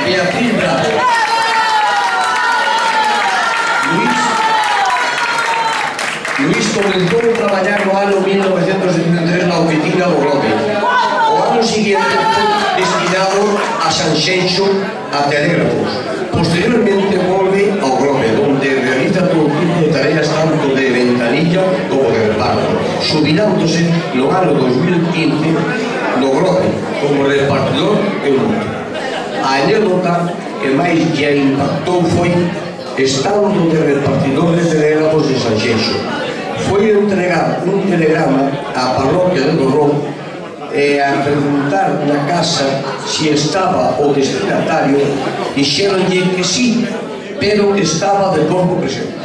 Beatriz Bravo. Luís comenzou a traballar no ano 1973 na oficina do Grove. O ano seguinte foi destinado a Sanxenxo a telégrafos. Posteriormente volve ao Grove, onde realiza todo tipo de tareas tanto de ventanilla como de reparto, xubilándose no ano 2015 no Grove como repartidor eunuco. A anécdota que máis lle impactou foi estando de repartidor de telégrafos de Sanxenxo. Foi entregar un telegrama á parroquia de Borrón e a preguntar na casa se estaba o destinatario, dixéronlle que sí, pero que estaba de corpo presente.